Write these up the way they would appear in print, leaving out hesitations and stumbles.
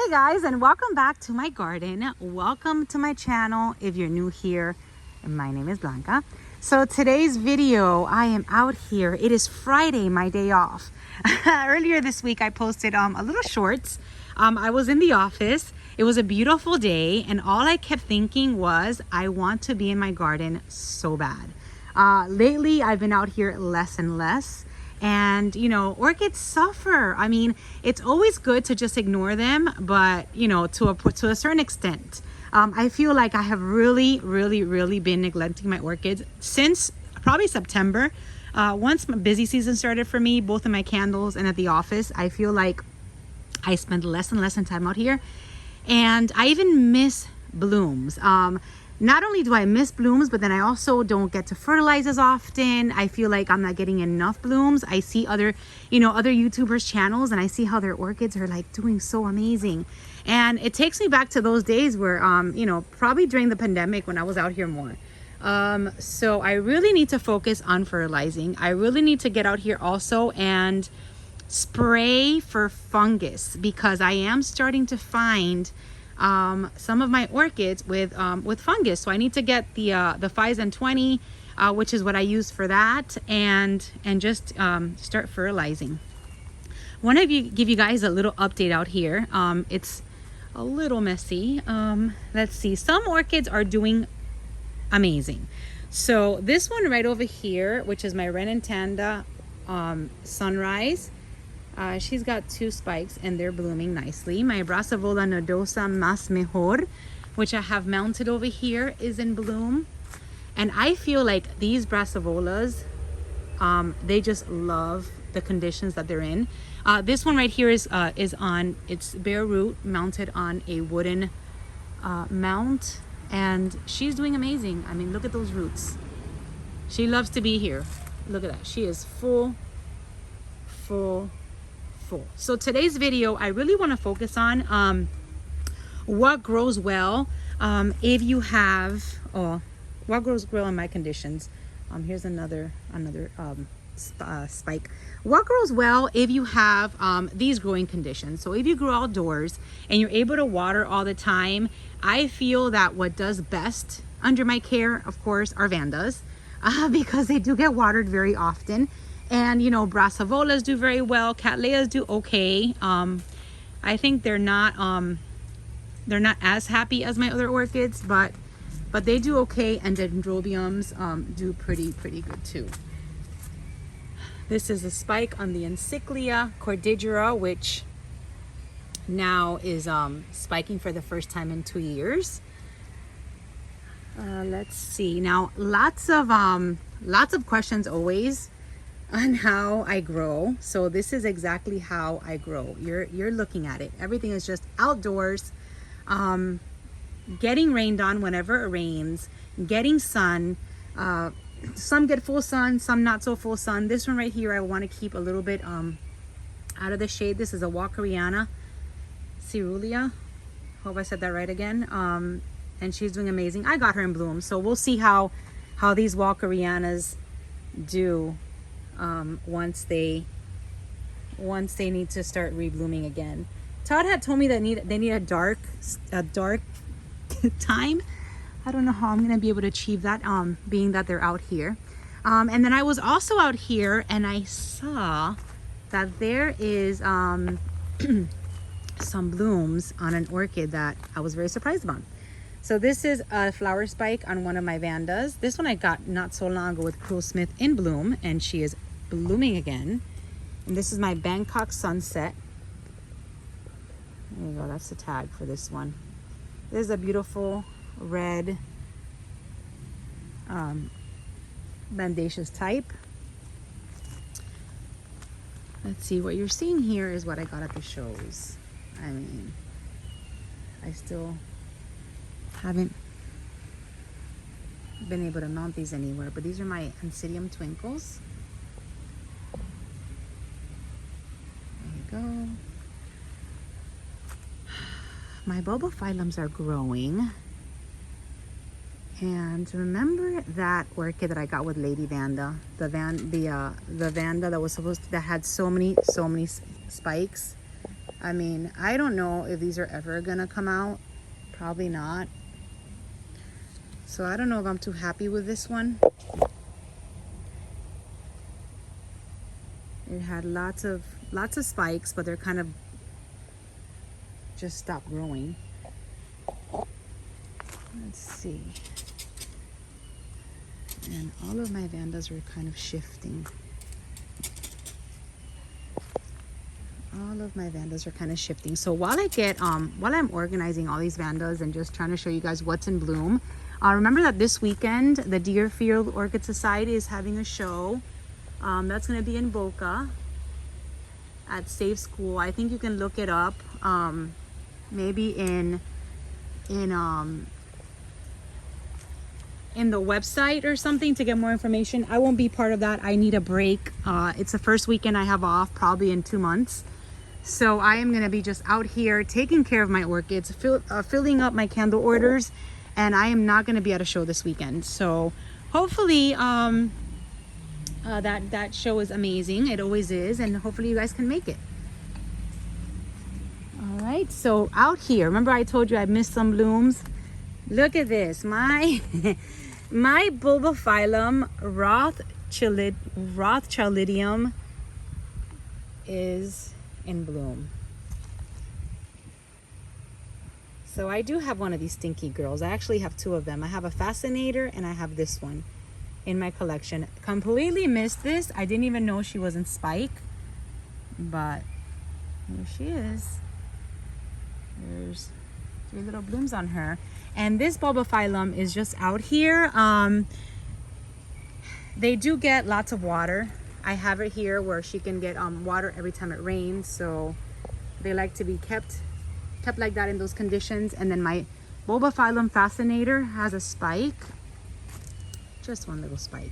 Hey guys, and welcome back to my garden. Welcome to my channel. If you're new here, my name is Blanca. So today's video, I am out here. It is Friday, my day off. Earlier this week, I posted a little shorts. I was in the office. It was a beautiful day, and all I kept thinking was, I want to be in my garden so bad. Lately, I've been out here less and less. And you know, orchids suffer. I mean, it's always good to just ignore them, but you know, to a certain extent. I feel like I have really been neglecting my orchids since probably September. Once my busy season started for me, both in my candles and at the office, I feel like I spend less and less time out here, and I even miss blooms. Not only do I miss blooms, but then I also don't get to fertilize as often. I feel like I'm not getting enough blooms. I see other YouTubers' channels, and I see how their orchids are like doing so amazing. And it takes me back to those days where, probably during the pandemic when I was out here more. So I really need to focus on fertilizing. I really need to get out here also and spray for fungus, because I am starting to find some of my orchids with fungus. So I need to get the 5s and 20, which is what I use for that, and just start fertilizing. Want to give you guys a little update out here. It's a little messy. Let's see. Some orchids are doing amazing. So this one right over here, which is my Renin Tanda Sunrise. She's got 2 spikes and they're blooming nicely. My Brassavola Nodosa Más Mejor, which I have mounted over here, is in bloom. And I feel like these Brassavolas, they just love the conditions that they're in. This one right here is on its bare root, mounted on a wooden mount, and she's doing amazing. I mean, look at those roots. She loves to be here. Look at that. She is full. So today's video, I really want to focus on what grows well if you have what grows well in my conditions. Here's another spike. What grows well if you have these growing conditions. So if you grow outdoors and you're able to water all the time, I feel that what does best under my care, of course, are Vandas, because they do get watered very often. And you know, Brassavolas do very well. Cattleyas do okay. I think they're not as happy as my other orchids, but they do okay. And Dendrobiums do pretty good too. This is a spike on the Encyclia Cordillera, which now is spiking for the first time in 2 years. Let's see. Now, lots of questions always on how I grow. So this is exactly how I grow. You're looking at it. Everything is just outdoors, getting rained on whenever it rains, getting sun. Some get full sun, some not so full sun. This one right here, I want to keep a little bit out of the shade. This is a Walkeriana Cerulean. Hope I said that right again. And she's doing amazing. I got her in bloom, so we'll see how these Walkerianas do once they need to start reblooming again. Todd had told me that they need a dark time. I don't know how I'm gonna be able to achieve that, being that they're out here. And then I was also out here and I saw that there is some blooms on an orchid that I was very surprised about. So this is a flower spike on one of my Vandas. This one I got not so long ago with Cruel Smith in bloom, and she is blooming again. And this is my Bangkok Sunset. There you go, that's the tag for this one. This is a beautiful red bandaceous type. Let's see, what you're seeing here is what I got at the shows. I mean, I still haven't been able to mount these anywhere, but these are my Ansidium Twinkles. There you go. My Bulbophyllums are growing. And remember that orchid that I got with Lady Vanda, the Vanda that was that had so many spikes. I mean, I don't know if these are ever gonna come out. Probably not. So I don't know if I'm too happy with this one. It had lots of spikes, but they're kind of just stopped growing. Let's see. And all of my vandas are kind of shifting. All of my vandas are kind of shifting. So while I get while I'm organizing all these vandas and just trying to show you guys what's in bloom, remember that this weekend the Deerfield Orchid Society is having a show. That's going to be in Boca at Safe School. I think you can look it up, maybe in the website or something to get more information. I won't be part of that. I need a break. It's the first weekend I have off, probably in 2 months. So I am going to be just out here taking care of my orchids, filling up my candle orders, and I am not going to be at a show this weekend. So hopefully that show is amazing. It always is, and hopefully you guys can make it. All right, so out here, remember I told you I missed some blooms? Look at this, my my bulbophyllum Rothschildium is in bloom. So I do have one of these stinky girls. I actually have 2 of them. I have a fascinator and I have this one in my collection. Completely missed this. I didn't even know she was in spike, but here she is. There's 3 little blooms on her. And this bulbophyllum is just out here. They do get lots of water. I have it here where she can get water every time it rains. So they like to be kept like that in those conditions. And then my bulbophyllum fascinator has a spike. Just one little spike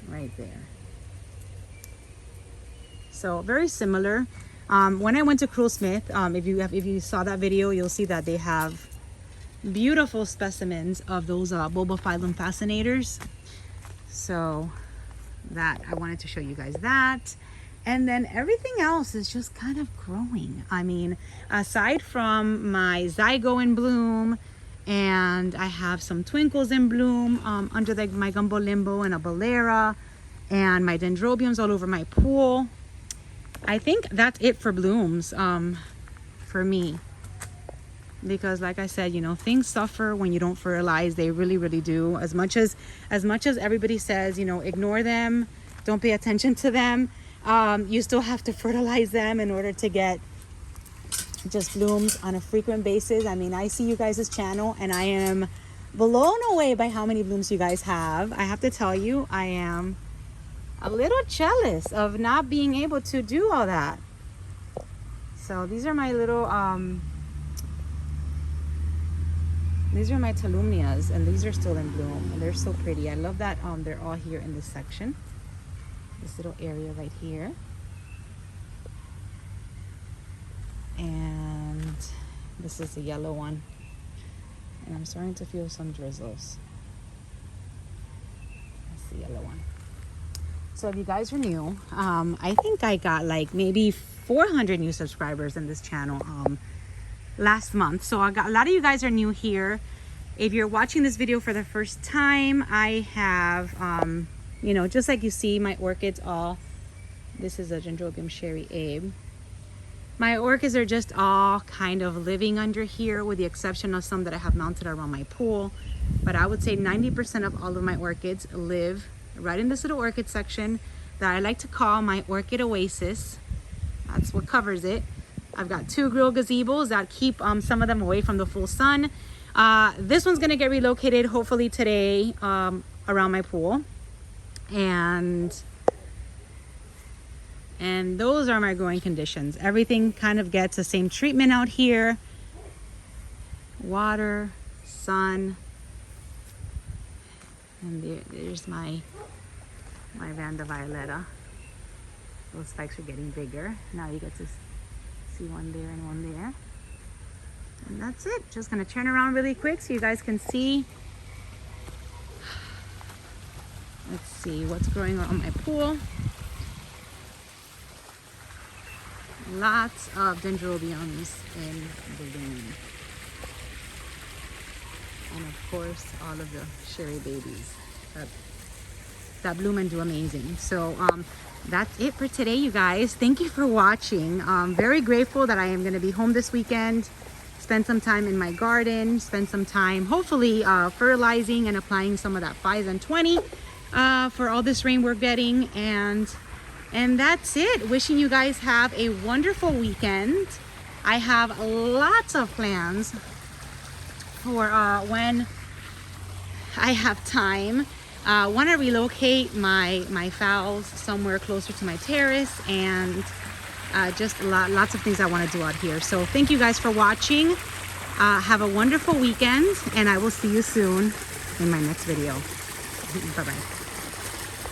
right there. So very similar. When I went to Cruel Smith, if you saw that video, you'll see that they have beautiful specimens of those bulbophyllum fascinators. So that I wanted to show you guys that. And then everything else is just kind of growing. I mean, aside from my Zygo in bloom, and I have some Twinkles in bloom under my Gumbo Limbo and a Bolera, and my Dendrobiums all over my pool. I think that's it for blooms for me. Because like I said, you know, things suffer when you don't fertilize. They really, really do. As much as everybody says, you know, ignore them, don't pay attention to them, you still have to fertilize them in order to get just blooms on a frequent basis. I mean, I see you guys' channel and I am blown away by how many blooms you guys have. I have to tell you, I am a little jealous of not being able to do all that. So these are my little these are my Tolumnias, and these are still in bloom, and they're so pretty. I love that they're all here in this section, this little area right here. And this is the yellow one, and I'm starting to feel some drizzles. That's the yellow one. So if you guys are new, I think I got like maybe 400 new subscribers in this channel last month. So I got a lot of you guys are new here. If you're watching this video for the first time, I have you know, just like you see my orchids all, this is a Dendrobium Sherry Abe. My orchids are just all kind of living under here, with the exception of some that I have mounted around my pool. But I would say 90% of all of my orchids live right in this little orchid section that I like to call my orchid oasis. That's what covers it. I've got 2 grill gazebos that keep some of them away from the full sun. This one's gonna get relocated hopefully today around my pool. And those are my growing conditions. Everything kind of gets the same treatment out here. Water, sun, and there's my Vanda Violetta. Those spikes are getting bigger. Now you get to see one there and one there. And that's it. Just gonna turn around really quick so you guys can see. Let's see what's growing on my pool. Lots of dendrobiums in bloom. And of course, all of the cherry babies that bloom and do amazing. So that's it for today, you guys. Thank you for watching. Very grateful that I am going to be home this weekend, spend some time in my garden, spend some time hopefully fertilizing and applying some of that 5 and 20 for all this rain we're getting. And that's it. Wishing you guys have a wonderful weekend. I have lots of plans for when I have time. Want to relocate my phals somewhere closer to my terrace, and just lots of things I want to do out here. So thank you guys for watching. Have a wonderful weekend, and I will see you soon in my next video. Bye bye.